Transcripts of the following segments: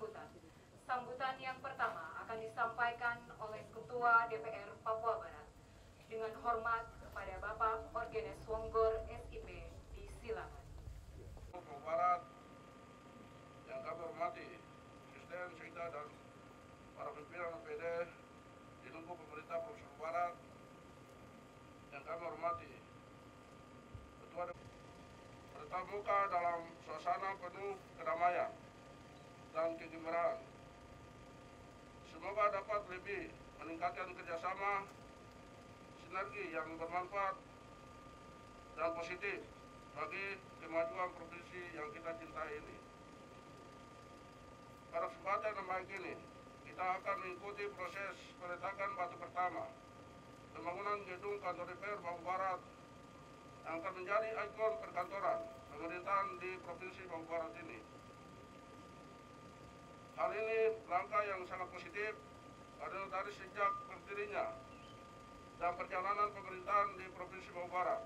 bersangkutan. Sambutan yang pertama akan disampaikan oleh Ketua DPR Papua Barat. Dengan hormat kepada Bapak Orgenes Wonggor SIP, disilakan. Papua Barat yang kami hormati, Presiden Sekda dan para pimpinan PD di lingkup pemerintah Provinsi Papua Barat yang kami hormati, Ketua bertamuka dalam suasana penuh kedamaian dan kegembiraan. Semoga dapat lebih meningkatkan kerjasama sinergi yang bermanfaat dan positif bagi kemajuan provinsi yang kita cintai ini. Pada kesempatan yang baik ini, kita akan mengikuti proses peletakan batu pertama pembangunan gedung kantor DPR Papua Barat yang akan menjadi ikon perkantoran pemerintahan di Provinsi Papua Barat ini. Hal ini langkah yang sangat positif karena dari sejak berdirinya dan perjalanan pemerintahan di Provinsi Papua Barat,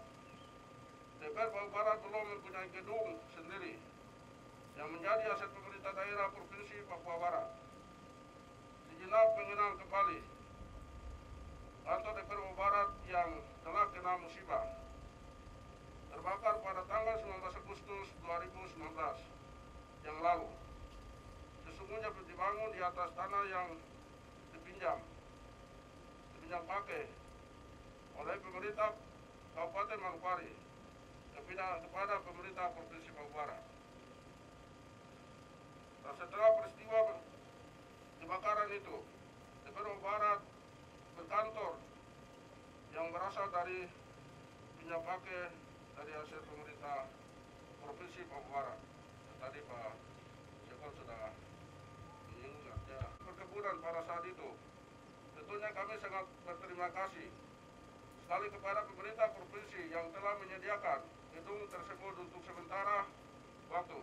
DPR Papua Barat belum mempunyai gedung sendiri yang menjadi aset pemerintah daerah Provinsi Papua Barat. Sejenak mengenang kembali kantor DPR Papua Barat yang telah kena musibah terbakar pada tanggal 19 Agustus 2019 yang lalu. Sesungguhnya dibangun di atas tanah yang dipinjam pakai oleh pemerintah Kabupaten Manokwari kepada pemerintah Provinsi Papua Barat. Dan setelah peristiwa kebakaran itu, DPR Papua Barat berkantor yang berasal dari pinjam pakai dari hasil pemerintah Provinsi Papua Barat. Tadi Pak Sekol sudah menyinggung ya, perkebunan pada saat itu. Tentunya kami sangat berterima kasih sekali kepada pemerintah provinsi yang telah menyediakan gedung tersebut untuk sementara waktu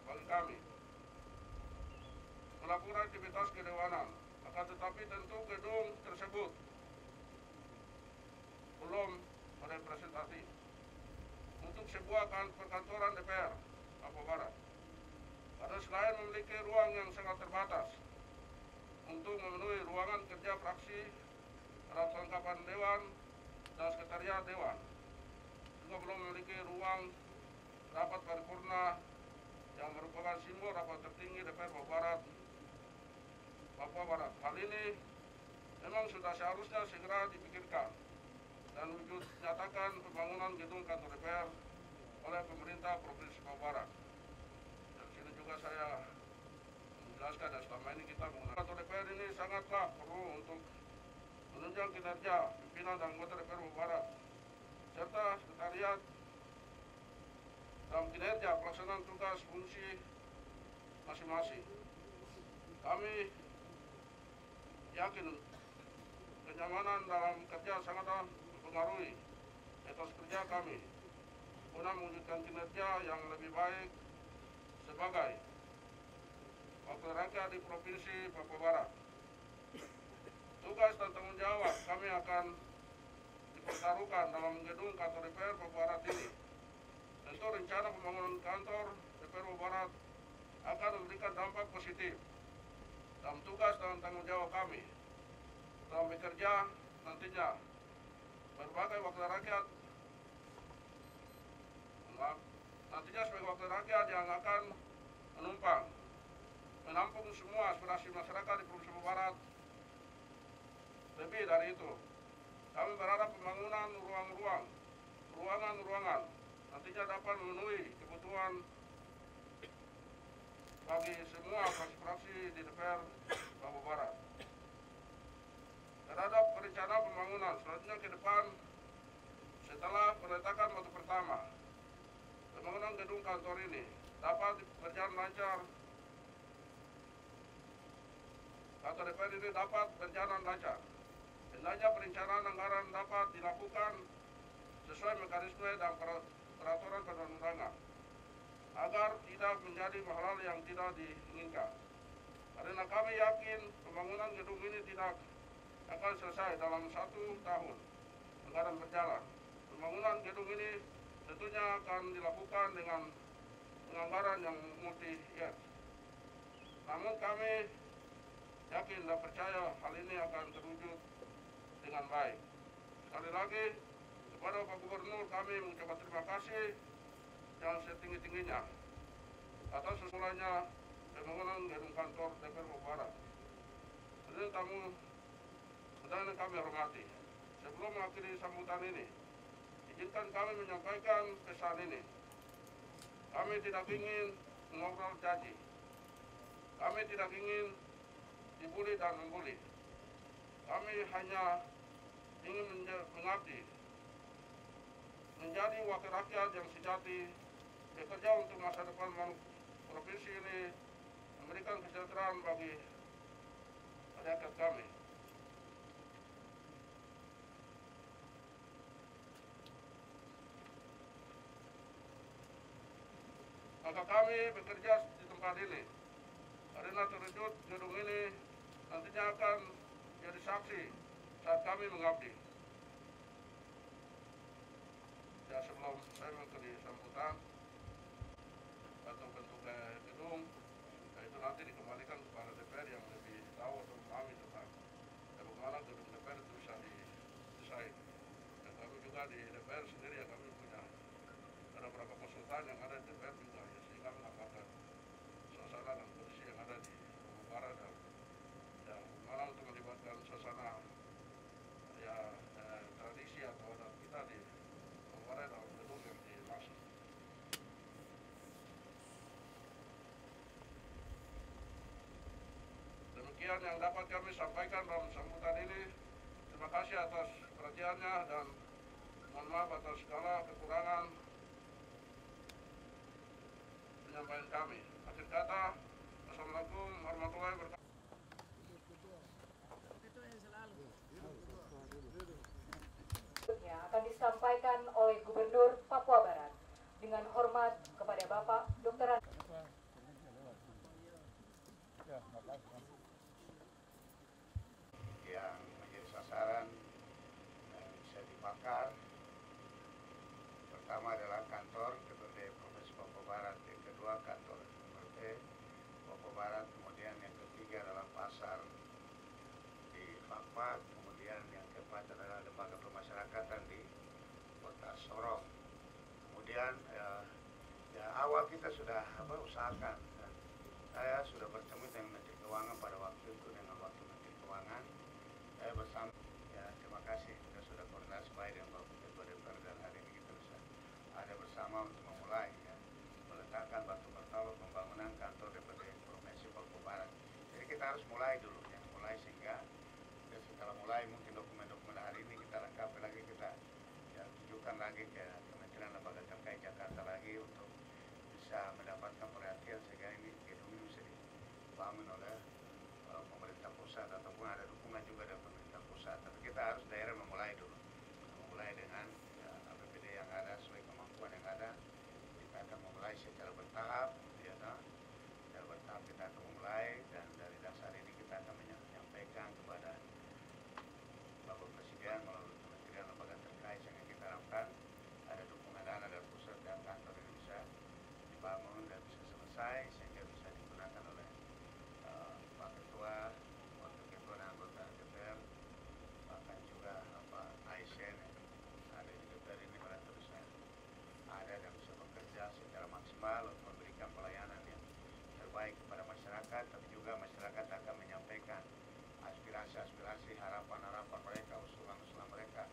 bagi kami melakukan aktivitas kedewanan. Akan tetapi tentu gedung tersebut belum merepresentasi untuk sebuah perkantoran DPR Papua Barat. Karena selain memiliki ruang yang sangat terbatas untuk memenuhi ruangan kerja fraksi, alat kelengkapan dewan, dan sekretariat dewan, juga belum memiliki ruang rapat paripurna yang merupakan simbol rapat tertinggi DPR Papua Barat. Hal ini memang sudah seharusnya segera dipikirkan dan wujud nyatakan pembangunan gedung kantor DPR oleh pemerintah Provinsi Papua Barat. Dan sini juga saya menjelaskan dan selama ini kita menggunakan kantor DPR ini sangatlah perlu untuk menunjang kinerja pimpinan dan anggota DPR Papua Barat serta sekretariat dalam kinerja pelaksanaan tugas fungsi masing-masing. Kami yakin kenyamanan dalam kerja sangatlah mempengaruhi etos kerja kami guna mewujudkan kinerja yang lebih baik sebagai wakil rakyat di Provinsi Papua Barat. Tugas dan tanggung jawab kami akan dipertaruhkan dalam gedung kantor DPR Papua Barat ini. Tentu rencana pembangunan kantor DPR Papua Barat akan memberikan dampak positif dalam tugas dan tanggung jawab kami dalam bekerja nantinya berbagai wakil rakyat sebagai wakil rakyat yang akan menampung semua aspirasi masyarakat di Provinsi Papua Barat. Lebih dari itu, kami berharap pembangunan ruangan nantinya dapat memenuhi kebutuhan bagi semua fraksi-fraksi di DPR Papua Barat. Terhadap perencanaan pembangunan selanjutnya ke depan, setelah peletakan batu pertama, pembangunan gedung kantor ini dapat berjalan lancar. Kantor DPR ini dapat berjalan lancar. Hendaknya perencanaan anggaran dapat dilakukan sesuai mekanisme dan peraturan perundang-undangan agar tidak menjadi hal-hal yang tidak diinginkan. Karena kami yakin pembangunan gedung ini tidak akan selesai dalam 1 tahun anggaran berjalan. Pembangunan gedung ini tentunya akan dilakukan dengan penganggaran yang multi-year. Namun kami yakin dan percaya hal ini akan terwujud dengan baik. Sekali lagi, kepada Pak Gubernur kami mengucapkan terima kasih yang setinggi-tingginya atas sesulainya pembangunan gedung kantor DPR Papua Barat. Hadirin tamu undangan yang kami hormati, sebelum mengakhiri sambutan ini, izinkan kami menyampaikan pesan ini. Kami tidak ingin mengobrol janji. Kami tidak ingin dibuli dan membuli. Kami hanya ingin mengabdi, menjadi wakil rakyat yang sejati, bekerja untuk masa depan provinsi ini, memberikan kesejahteraan bagi rakyat kami. Maka kami bekerja di tempat ini. Karena terwujud gedung ini nantinya akan jadi saksi saat kami mengabdi. Ya, sebelum saya mengikuti sambutan atau bentuk gedung, itu nanti dikembalikan kepada DPR yang lebih tahu atau memahami tentang bagaimana gedung DPR itu bisa didesain. Dan kami juga di DPR sendiri ya, kami punya ada beberapa konsultan yang ada di DPR juga ya, sehingga mengamalkan suasana dan kondisi yang ada di Papua Barat dan ya, bagaimana untuk melibatkan suasana ya tradisi atau adat kita di Papua Barat dalam gedung yang dimaksud. Demikian yang dapat kami sampaikan dalam sambutan ini. Terima kasih atas perhatiannya dan mohon maaf atas segala kekurangan penyampaian kami. Akhir kata, Assalamualaikum warahmatullahi wabarakatuh. Berikutnya akan disampaikan oleh Gubernur Papua Barat dengan hormat kepada Bapak Dr. yang menjadi sasaran dan bisa dibakar. Pertama adalah kantor DPRD Provinsi Papua Barat, yang kedua kantor DPRD Papua Barat, kemudian yang ketiga adalah pasar di Fakfak, kemudian yang keempat adalah lembaga pemasyarakatan di Kota Sorong. Kemudian ya awal kita sudah usahakan, dan saya sudah bertemu dengan Menteri Keuangan pada waktu itu dengan Wakil Menteri Keuangan. Saya bersama, ya terima kasih kita sudah koordinasi baik dengan Bapak Ketua DPR dan hari ini kita bisa ada bersama untuk memulai ya, meletakkan batu pertama pembangunan kantor DPRD Provinsi Papua Barat. Jadi kita harus mulai dulu ya, mulai sehingga ya, setelah mulai mungkin dokumen-dokumen hari ini kita lengkapi lagi, kita ya, tunjukkan lagi ke Kementerian Lembaga terkait Jakarta lagi untuk bisa mendapatkan perhatian sehingga ini gedung ini bisa dibangun oleh pemerintah pusat ataupun ada dukungan juga dari pemerintah pusat. Tapi kita harus daerah memulai dulu, memulai dengan ya, APBD yang ada sesuai kemampuan yang ada. Kita akan memulai secara bertahap, ya, secara bertahap kita akan memulai, dan dari dasar ini kita akan menyampaikan kepada Bapak Presiden melalui Kementerian Lembaga terkait sehingga kita harapkan ada dukungan dana dari pusat dan kantor ini bisa dibangun dan bisa selesai sehingga bisa digunakan oleh Pak Ketua, Wakil Ketua dan anggota DPR, bahkan juga ASN yang ada di DPR ini pada terusnya ada dan bisa bekerja secara maksimal untuk memberikan pelayanan yang terbaik kepada masyarakat, tapi juga masyarakat akan menyampaikan aspirasi-aspirasi, harapan-harapan mereka, usulan-usulan mereka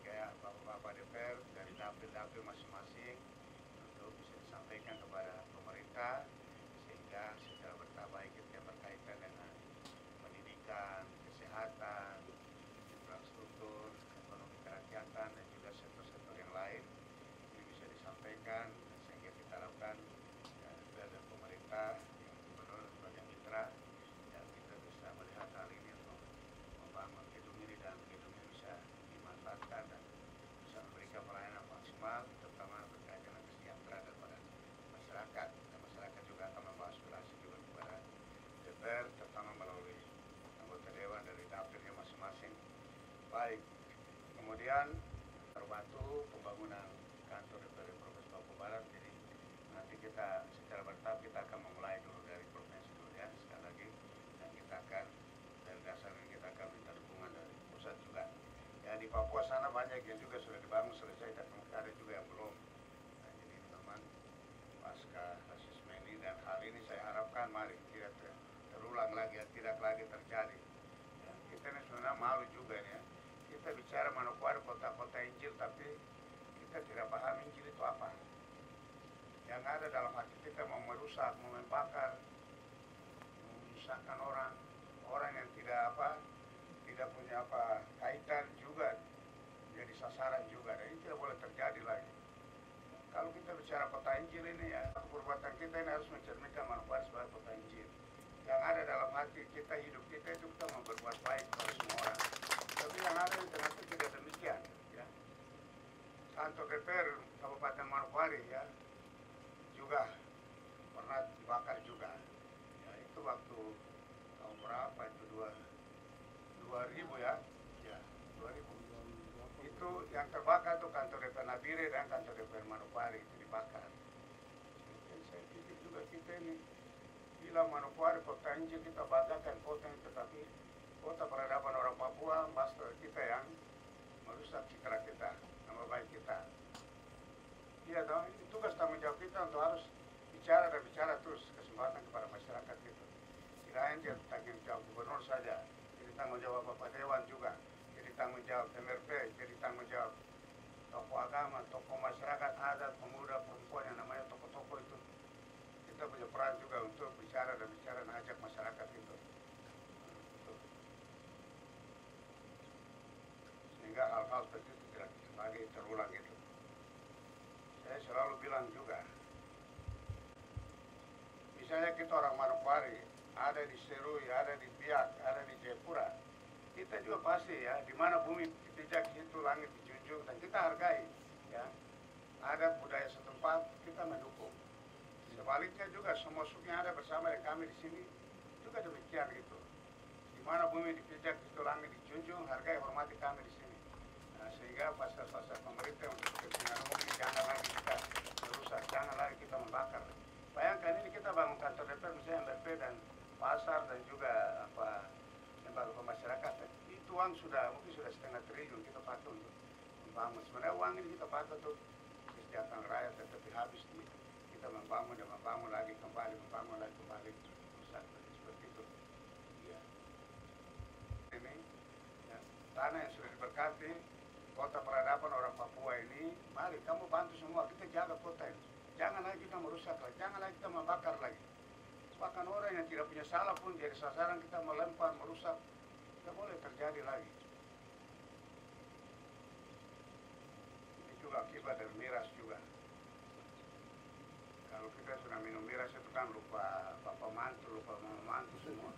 kayak Bapak-Bapak DPR dari dapil-dapil masing-masing untuk bisa disampaikan kepada pemerintah sehingga secara bertahap baik yang berkaitan dengan pendidikan, kesehatan, infrastruktur, ekonomi kerakyatan dan juga sektor-sektor yang lain ini bisa disampaikan sehingga kita harapkan ya, dari pemerintah yang gubernur sebagai mitra dan kita bisa melihat hal ini untuk membangun gedung ini dan gedung ini bisa dimanfaatkan dan bisa memberikan pelayanan maksimal terutama berkaitan dengan kesejahteraan daripada masyarakat, dan masyarakat juga akan membawa aspirasi juga kepada DPR terutama melalui anggota dewan dari dapilnya masing-masing. Baik, kemudian terbantu pembangunan kantor DPRD Provinsi Papua Barat. Jadi nanti kita secara bertahap kita akan memulai dulu dari provinsi dulu ya. Papua sana banyak yang juga sudah dibangun selesai, tapi ada juga yang belum. Nah, jadi teman pasca rasisme ini dan hal ini saya harapkan mari tidak terulang lagi, tidak lagi terjadi. Ya, kita ini sebenarnya malu juga nih ya. Kita bicara Manokwari kota-kota Injil, tapi kita tidak paham Injil itu apa. Yang ada dalam hati kita mau merusak, mau membakar, menyusahkan orang yang tidak punya kaitan juga jadi sasaran juga. Dan ini tidak boleh terjadi lagi. Kalau kita bicara kota Injil ini ya, perbuatan kita ini harus mencerminkan Manokwari sebagai kota Injil. Yang ada dalam hati kita, hidup kita itu kita mau berbuat baik kepada semua orang. Tapi yang ada di ternyata tidak demikian. Ya. Kantor DPR Kabupaten Manokwari ya juga pernah dibakar juga. Ya, itu waktu tahun berapa itu 2000 ya. Ya, 2000. Itu yang terbakar itu kantor DPR Nabire dan kantor DPR Manokwari itu dibakar. Jadi saya pikir juga kita ini bila Manokwari kota Injil kita banggakan kota ini, tetapi kota peradaban orang Papua master kita yang merusak citra kita, nama baik kita. Iya dong, itu tugas tanggung jawab kita untuk harus bicara dan bicara terus kesempatan kepada masyarakat itu. Tidak hanya tanggung jawab gubernur saja, jadi tanggung jawab Bapak Dewan juga, jadi tanggung jawab MRP, jadi tanggung jawab tokoh agama, tokoh masyarakat adat, pemuda, perempuan yang namanya tokoh-tokoh itu. Kita punya peran juga untuk bicara dan ajak masyarakat itu. Sehingga hal-hal seperti itu tidak lagi terulang gitu. Saya selalu bilang juga, misalnya kita orang Manokwari, ada di Serui, ada di Biak, ada di Jayapura, kita juga pasti ya, di mana bumi dipijak itu langit dijunjung dan kita hargai, ya. Adat budaya setempat kita mendukung. Sebaliknya juga semua suku yang ada bersama dengan kami di sini juga demikian gitu. Di mana bumi dipijak itu langit dijunjung, hargai hormati kami di sini. Nah, sehingga pasal-pasal pemerintah untuk kepentingan umum ini jangan lagi kita merusak, jangan lagi kita membakar. Bayangkan ini kita bangun kantor DPR misalnya MRP dan pasar dan juga lembaga pemasyarakatan. Itu uang mungkin sudah 1,5 triliun kita pakai untuk membangun. Sebenarnya uang ini kita pakai untuk kesejahteraan rakyat, tetapi habis kita membangun dan membangun lagi kembali, rusak seperti itu. Ya. Ini ya, tanah yang sudah diberkati, kota peradaban orang Papua ini, mari kamu bantu semua, kita jaga kota ini. Jangan lagi kita merusak lagi, jangan lagi kita membakar lagi. Bahkan orang yang tidak punya salah pun jadi sasaran kita melempar, merusak, tidak boleh terjadi lagi. Ini juga akibat dari miras juga. Kalau kita sudah minum miras itu kan lupa bapak mantu, lupa mama mantu semua.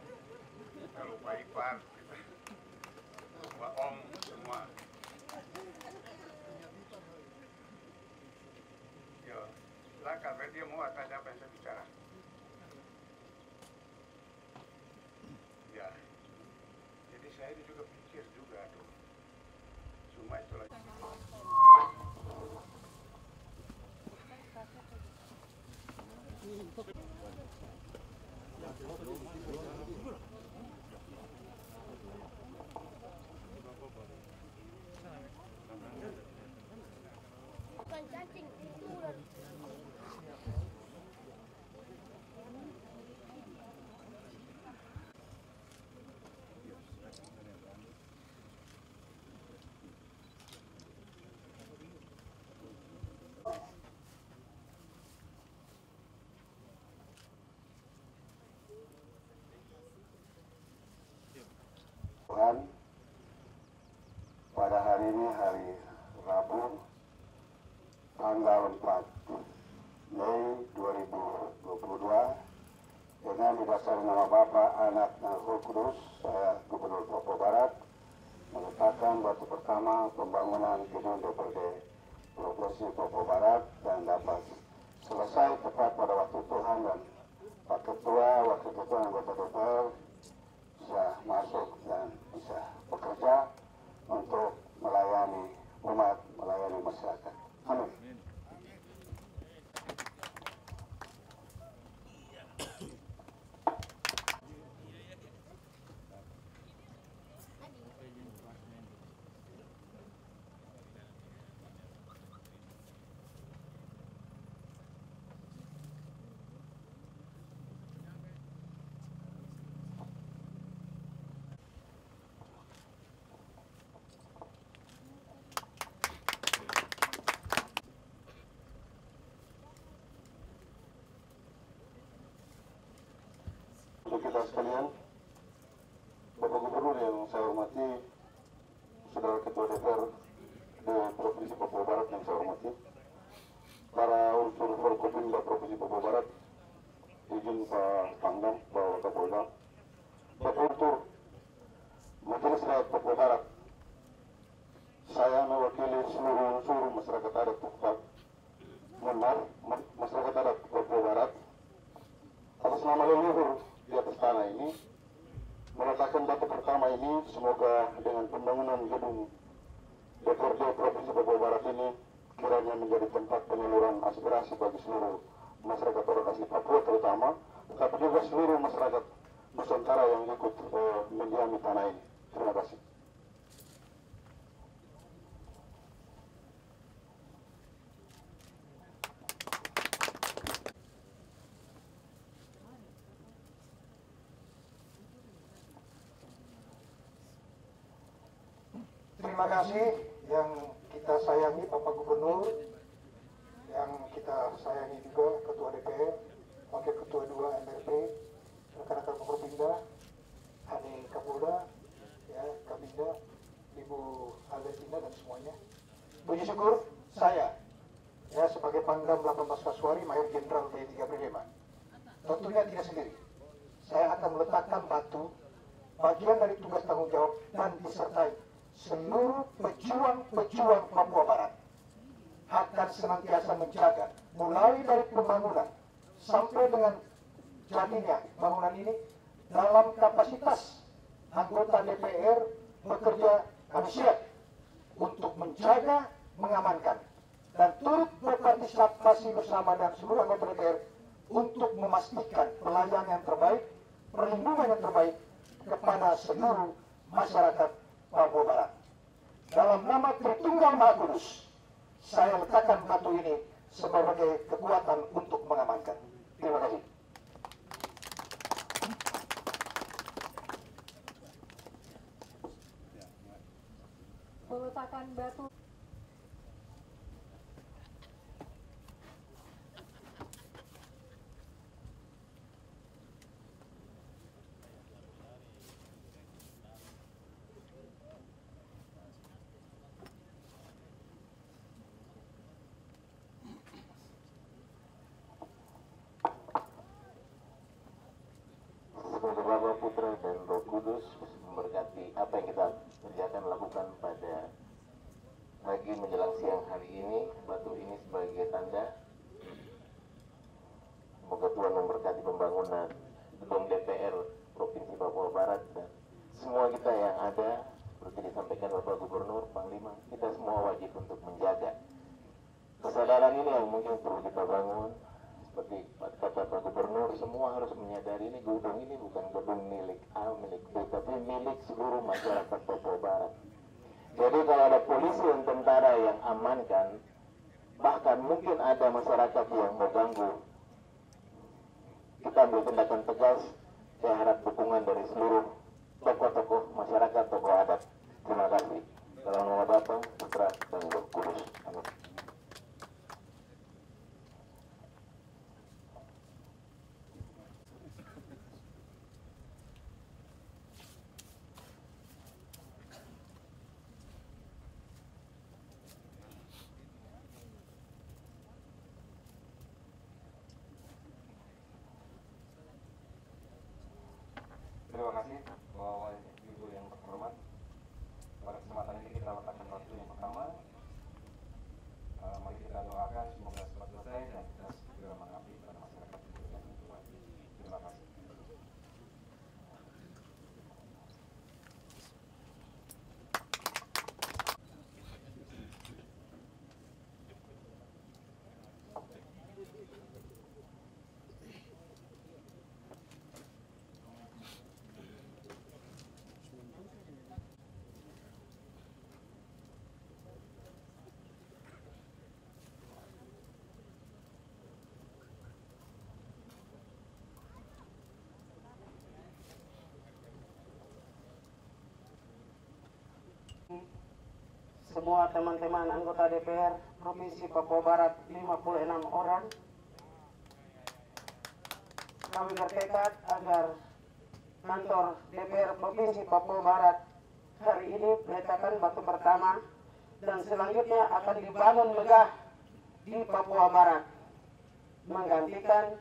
Kita lupa ipar, kita lupa om semua. Yo, silakan, dia mau tanya apa yang saya bicara. Ya, jadi saya ini juga pikir juga tuh. Cuma itu lagi. Bukan cacing, itu ular. Tuhan, pada hari ini hari Rabu tanggal 4 Mei 2022 dengan didasari nama Bapa, Anak, dan Roh Kudus, saya Gubernur Papua Barat meletakkan batu pertama pembangunan gedung DPRD Provinsi Papua Barat dan dapat selesai tepat pada waktu Tuhan, dan Pak Ketua, Wakil Ketua, anggota DPR bisa masuk dan bisa bekerja untuk melayani umat, melayani masyarakat. Amin. saudara sekalian, Bapak Gubernur yang saya hormati, Saudara Ketua DPR di Provinsi Papua Barat yang saya hormati, para unsur Forkopimda Provinsi Papua Barat, izin Pak Pangdam, Pak Kapolda, Bapak unsur Majelis Rakyat Papua Barat, saya mewakili seluruh unsur masyarakat adat masyarakat adat Papua Barat, atas nama leluhur di atas tanah ini, meletakkan batu pertama ini. Semoga dengan pembangunan gedung DPRD Provinsi Papua Barat ini kiranya menjadi tempat penyaluran aspirasi bagi seluruh masyarakat orang asli Papua terutama, tetapi juga seluruh masyarakat Nusantara yang ikut mendiami tanah ini. Terima kasih. Terima kasih yang kita sayangi Bapak Gubernur, yang kita sayangi juga Ketua DPR, Wakil Ketua 2 MRP, rekan-rekan Forkopimda, Adik Kapolda, ya, Kabinda, Ibu Albertina dan semuanya. Puji syukur saya, ya, sebagai Pangdam 18 Kasuari, Mayor Jenderal TNI Gabriel Lema, tentunya tidak sendiri. Saya akan meletakkan batu, bagian dari tugas tanggung jawab dan disertai seluruh pejuang-pejuang Papua Barat akan senantiasa menjaga mulai dari pembangunan sampai dengan jadinya bangunan ini dalam kapasitas anggota DPR bekerja kami siap untuk menjaga, mengamankan dan turut berpartisipasi bersama dan seluruh anggota DPR untuk memastikan pelayanan yang terbaik, perlindungan yang terbaik kepada seluruh masyarakat Papua Barat. Dalam nama Tritunggal Maha Kudus, saya letakkan batu ini sebagai kekuatan untuk mengamankan. Terima kasih. Peletakan batu. Semoga Bapa, Putra, dan Roh Kudus memberkati apa yang kita kerjakan lakukan pada pagi menjelang siang hari ini. Batu ini sebagai tanda. Semoga Tuhan memberkati pembangunan gedung DPR Provinsi Papua Barat dan semua kita yang ada. Seperti disampaikan Bapak Gubernur, Panglima, kita semua wajib untuk menjaga kesadaran ini yang mungkin perlu kita bangun. Seperti kata Pak Gubernur, semua harus menyadari ini gedung ini bukan gedung milik A, milik B, tapi milik seluruh masyarakat Papua Barat. Jadi kalau ada polisi dan tentara yang amankan, bahkan mungkin ada masyarakat yang mengganggu, kita ambil tindakan tegas. Saya harap dukungan dari seluruh tokoh-tokoh masyarakat, tokoh adat. Terima kasih. Dalam nama Bapa, Putra, dan Roh Kudus. Amin. Terima kasih Bapak Ibu yang terhormat. Pada kesempatan ini kita letakkan batu yang pertama. Mari kita doakan semoga cepat selesai dan kita segera mengabdi pada masyarakat yang terhormat. Terima kasih. Semua teman-teman anggota DPR Provinsi Papua Barat 56 orang, kami bertekad agar kantor DPR Provinsi Papua Barat hari ini meletakkan batu pertama dan selanjutnya akan dibangun megah di Papua Barat menggantikan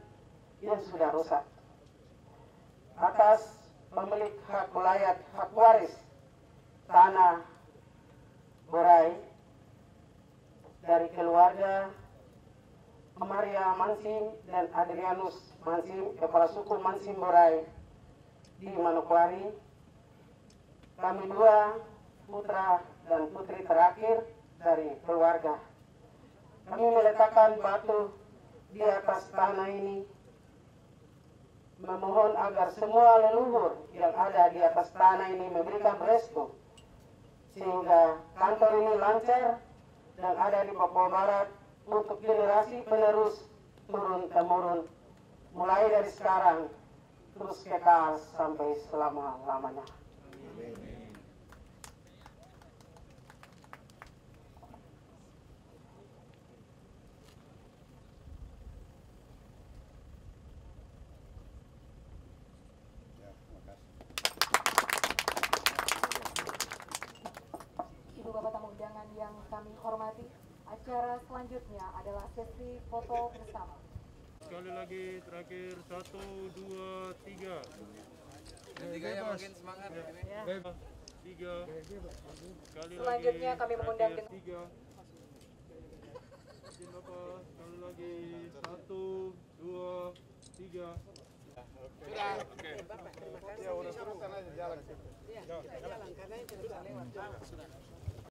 yang sudah rusak. Atas pemilik hak wilayah hak waris tanah Borai dari keluarga Maria Mansim dan Adrianus Mansim, kepala suku Mansim Borai di Manokwari, kami dua putra dan putri terakhir dari keluarga, kami meletakkan batu di atas tanah ini, memohon agar semua leluhur yang ada di atas tanah ini memberikan restu sehingga kantor ini lancar dan ada di Papua Barat untuk generasi penerus turun-temurun, mulai dari sekarang terus kekal sampai selama-lamanya. Ibu bapak tamu undangan yang kami hormati, acara selanjutnya adalah sesi foto bersama. Sekali lagi terakhir 1, 2, 3. Ketiganya makin semangat. Ya. 3. Sekali Selanjutnya lagi, kami mengundang terakhir 3. Izin Bapak, sekali lagi 1, 2, 3. Sudah. Oke. Ya udah terusan aja jalan. Jalan karena itu bisa lewat.